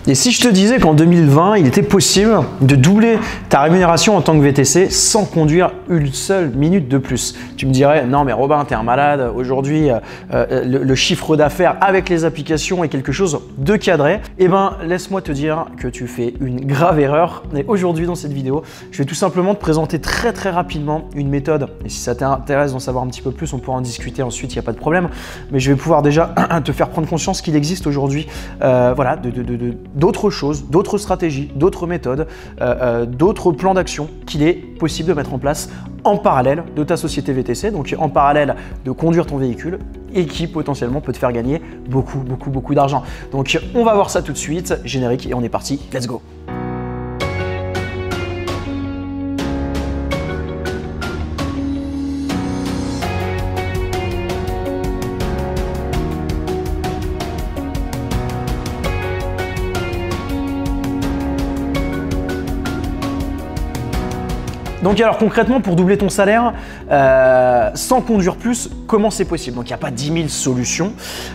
Et si je te disais qu'en 2020, il était possible de doubler ta rémunération en tant que VTC sans conduire une seule minute de plus? Tu me dirais, non mais Robin, t'es un malade, aujourd'hui le chiffre d'affaires avec les applications est quelque chose de cadré. Eh ben, laisse-moi te dire que tu fais une grave erreur. Et aujourd'hui dans cette vidéo, je vais tout simplement te présenter très rapidement une méthode. Et si ça t'intéresse d'en savoir un petit peu plus, on pourra en discuter ensuite, il n'y a pas de problème. Mais je vais pouvoir déjà te faire prendre conscience qu'il existe aujourd'hui voilà, d'autres choses, d'autres stratégies, d'autres méthodes, d'autres plans d'action qu'il est possible de mettre en place en parallèle de ta société VTC, donc en parallèle de conduire ton véhicule et qui potentiellement peut te faire gagner beaucoup d'argent. Donc on va voir ça tout de suite, générique et on est parti, let's go! Donc alors concrètement, pour doubler ton salaire sans conduire plus, comment c'est possible? Donc il n'y a pas 10 000 solutions.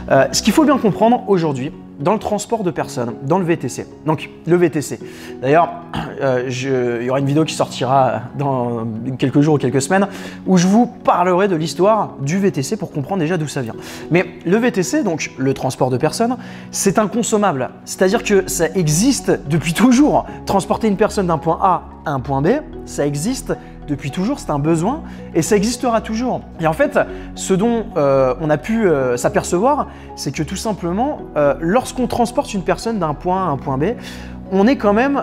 Ce qu'il faut bien comprendre aujourd'hui, dans le transport de personnes, dans le VTC, donc le VTC, d'ailleurs il y aura une vidéo qui sortira dans quelques jours ou quelques semaines où je vous parlerai de l'histoire du VTC pour comprendre déjà d'où ça vient. Mais le VTC, donc le transport de personnes, c'est inconsommable, c'est-à-dire que ça existe depuis toujours. Transporter une personne d'un point A à un point B, ça existe depuis toujours, c'est un besoin et ça existera toujours. Et en fait, ce dont on a pu s'apercevoir, c'est que tout simplement, lorsqu'on transporte une personne d'un point A à un point B, on est quand même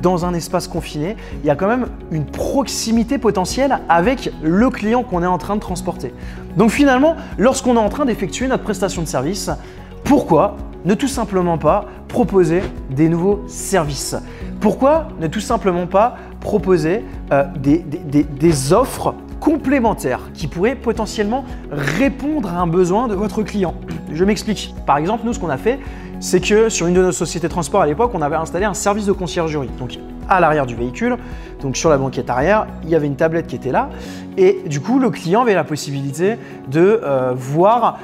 dans un espace confiné, il y a quand même une proximité potentielle avec le client qu'on est en train de transporter. Donc finalement, lorsqu'on est en train d'effectuer notre prestation de service, pourquoi ne tout simplement pas proposer des nouveaux services? Pourquoi ne tout simplement pas proposer des offres complémentaires qui pourraient potentiellement répondre à un besoin de votre client? Je m'explique. Par exemple, nous, ce qu'on a fait, c'est que sur une de nos sociétés de transport à l'époque, on avait installé un service de conciergerie. Donc, à l'arrière du véhicule, donc sur la banquette arrière, il y avait une tablette qui était là. Et du coup, le client avait la possibilité de voir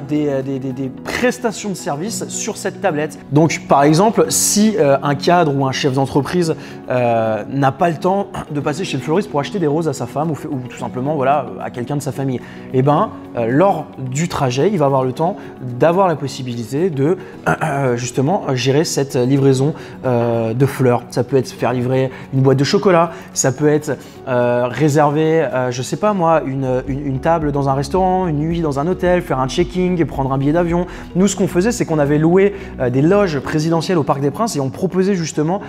des prestations de services sur cette tablette. Donc, par exemple, si un cadre ou un chef d'entreprise n'a pas le temps de passer chez le fleuriste pour acheter des roses à sa femme ou tout simplement voilà, à quelqu'un de sa famille, et ben, lors du trajet, il va avoir le temps d'avoir la possibilité de justement gérer cette livraison de fleurs. Ça peut être faire livrer une boîte de chocolat, ça peut être réserver, je sais pas moi, une table dans un restaurant, une nuit dans un hôtel, faire un checking, prendre un billet d'avion. Nous, ce qu'on faisait, c'est qu'on avait loué des loges présidentielles au Parc des Princes et on proposait justement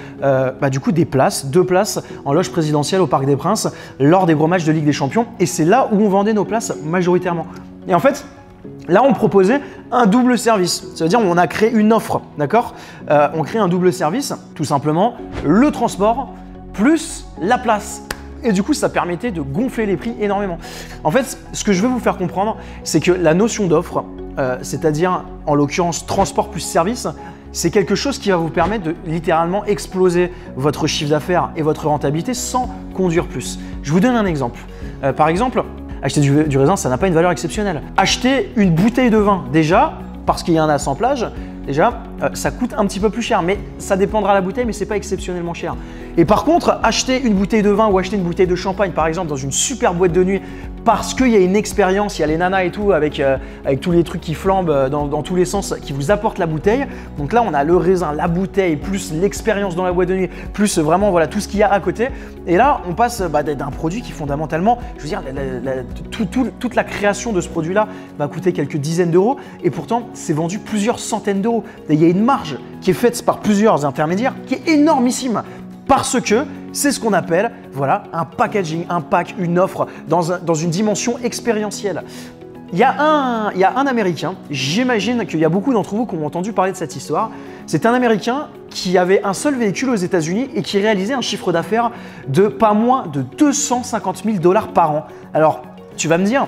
du coup des places, 2 places en loge présidentielle au Parc des Princes lors des gros matchs de Ligue des Champions et c'est là où on vendait nos places majoritairement. Et en fait, là, on proposait un double service. Ça veut dire on a créé une offre, d'accord? On crée un double service, tout simplement, le transport plus la place. Et du coup, ça permettait de gonfler les prix énormément. En fait, ce que je veux vous faire comprendre, c'est que la notion d'offre, c'est-à-dire en l'occurrence transport plus service, c'est quelque chose qui va vous permettre de littéralement exploser votre chiffre d'affaires et votre rentabilité sans conduire plus. Je vous donne un exemple. Par exemple, acheter du raisin, ça n'a pas une valeur exceptionnelle. Acheter une bouteille de vin, déjà, parce qu'il y a un assemblage, déjà, ça coûte un petit peu plus cher, mais ça dépendra de la bouteille, mais c'est pas exceptionnellement cher. Et par contre, acheter une bouteille de vin ou acheter une bouteille de champagne, par exemple, dans une super boîte de nuit, parce qu'il y a une expérience, il y a les nanas et tout, avec tous les trucs qui flambent dans tous les sens, qui vous apportent la bouteille. Donc là, on a le raisin, la bouteille, plus l'expérience dans la boîte de nuit, plus vraiment voilà, tout ce qu'il y a à côté. Et là, on passe d'un produit qui fondamentalement, je veux dire, toute la création de ce produit-là va coûter quelques dizaines d'euros et pourtant, c'est vendu plusieurs centaines d'euros. Il y a une marge qui est faite par plusieurs intermédiaires qui est énormissime. Parce que c'est ce qu'on appelle voilà, un packaging, un pack, une offre dans une dimension expérientielle. Il y a un Américain, j'imagine qu'il y a beaucoup d'entre vous qui ont entendu parler de cette histoire. C'est un Américain qui avait un seul véhicule aux États-Unis et qui réalisait un chiffre d'affaires de pas moins de 250 000 $ par an. Alors, tu vas me dire,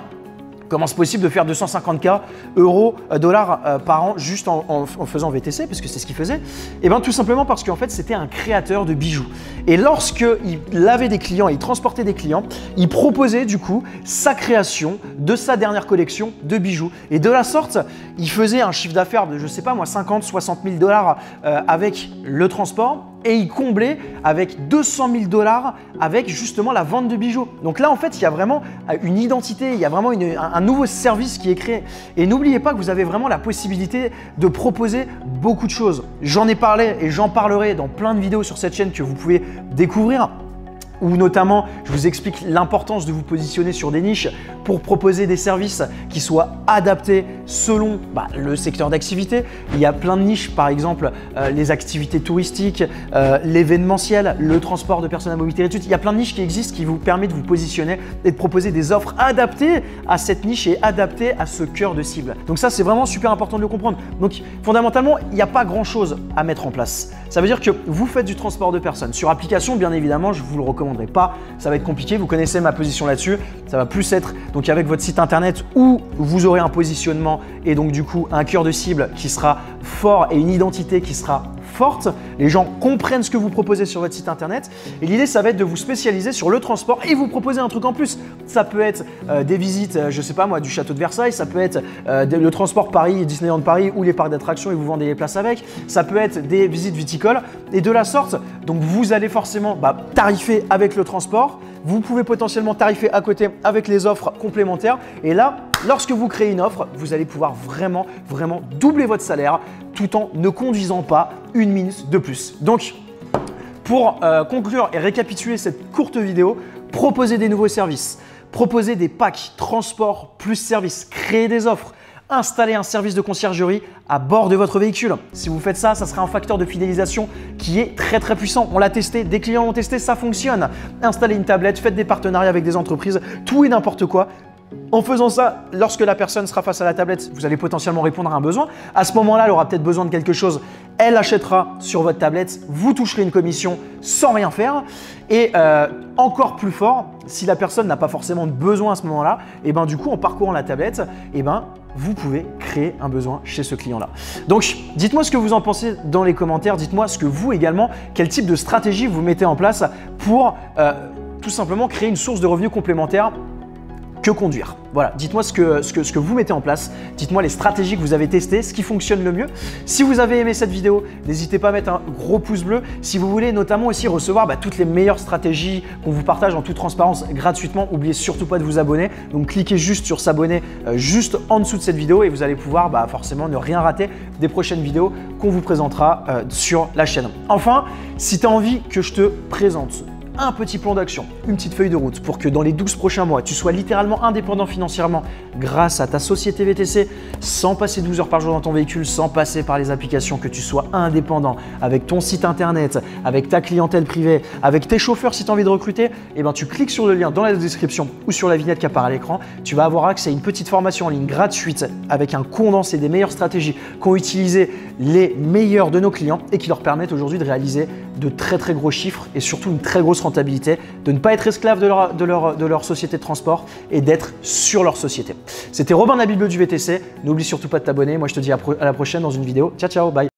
Comment c'est possible de faire 250K euros, dollars par an juste en faisant VTC, parce que c'est ce qu'il faisait? Et bien tout simplement parce qu'en fait c'était un créateur de bijoux. Et lorsqu'il avait des clients, il transportait des clients, il proposait du coup sa création de sa dernière collection de bijoux. Et de la sorte, il faisait un chiffre d'affaires de, je sais pas moi, 50, 60 000 dollars avec le transport. Et il comblait avec 200 000 dollars avec justement la vente de bijoux. Donc là, en fait, il y a vraiment une identité, il y a vraiment un nouveau service qui est créé. Et n'oubliez pas que vous avez vraiment la possibilité de proposer beaucoup de choses. J'en ai parlé et j'en parlerai dans plein de vidéos sur cette chaîne que vous pouvez découvrir, où notamment je vous explique l'importance de vous positionner sur des niches pour proposer des services qui soient adaptés selon le secteur d'activité. Il y a plein de niches, par exemple les activités touristiques, l'événementiel, le transport de personnes à mobilité réduite. Il y a plein de niches qui existent qui vous permettent de vous positionner et de proposer des offres adaptées à cette niche et adaptées à ce cœur de cible. Donc ça, c'est vraiment super important de le comprendre. Donc fondamentalement, il n'y a pas grand-chose à mettre en place. Ça veut dire que vous faites du transport de personnes. Sur application, bien évidemment, je vous le recommande pas, ça va être compliqué, vous connaissez ma position là-dessus, ça va plus être donc avec votre site internet où vous aurez un positionnement et donc du coup un cœur de cible qui sera fort et une identité qui sera forte. Les gens comprennent ce que vous proposez sur votre site internet et l'idée ça va être de vous spécialiser sur le transport et vous proposer un truc en plus. Ça peut être des visites, je sais pas moi, du château de Versailles, ça peut être le transport Paris, Disneyland Paris ou les parcs d'attractions et vous vendez les places avec, ça peut être des visites viticoles et de la sorte, donc vous allez forcément tarifer avec le transport, vous pouvez potentiellement tarifer à côté avec les offres complémentaires et là, lorsque vous créez une offre, vous allez pouvoir vraiment doubler votre salaire tout en ne conduisant pas une minute de plus. Donc, pour conclure et récapituler cette courte vidéo, proposez des nouveaux services, proposez des packs, transport plus services, créez des offres, installer un service de conciergerie à bord de votre véhicule. Si vous faites ça, ça sera un facteur de fidélisation qui est très puissant. On l'a testé, des clients l'ont testé, ça fonctionne. Installez une tablette, faites des partenariats avec des entreprises, tout et n'importe quoi. En faisant ça, lorsque la personne sera face à la tablette, vous allez potentiellement répondre à un besoin. À ce moment-là, elle aura peut-être besoin de quelque chose. Elle achètera sur votre tablette, vous toucherez une commission sans rien faire. Et encore plus fort, si la personne n'a pas forcément de besoin à ce moment-là, et du coup, en parcourant la tablette, vous pouvez créer un besoin chez ce client-là. Donc, dites-moi ce que vous en pensez dans les commentaires. Dites-moi ce que vous également, quel type de stratégie vous mettez en place pour tout simplement créer une source de revenus complémentaire que conduire. Voilà, dites-moi ce que vous mettez en place, dites-moi les stratégies que vous avez testées, ce qui fonctionne le mieux. Si vous avez aimé cette vidéo, n'hésitez pas à mettre un gros pouce bleu. Si vous voulez notamment aussi recevoir toutes les meilleures stratégies qu'on vous partage en toute transparence gratuitement, n'oubliez surtout pas de vous abonner. Donc cliquez juste sur s'abonner juste en dessous de cette vidéo et vous allez pouvoir forcément ne rien rater des prochaines vidéos qu'on vous présentera sur la chaîne. Enfin, si tu as envie que je te présente un petit plan d'action, une petite feuille de route pour que dans les 12 prochains mois, tu sois littéralement indépendant financièrement grâce à ta société VTC, sans passer 12 heures par jour dans ton véhicule, sans passer par les applications, que tu sois indépendant avec ton site internet, avec ta clientèle privée, avec tes chauffeurs si tu as envie de recruter, tu cliques sur le lien dans la description ou sur la vignette qui apparaît à l'écran. Tu vas avoir accès à une petite formation en ligne gratuite avec un condensé des meilleures stratégies qu'ont utilisé les meilleurs de nos clients et qui leur permettent aujourd'hui de réaliser de très gros chiffres et surtout une très grosse rentabilité, de ne pas être esclave de leur société de transport et d'être sur leur société. C'était Robin de la Bible du VTC. N'oublie surtout pas de t'abonner. Moi, je te dis à la prochaine dans une vidéo. Ciao, bye.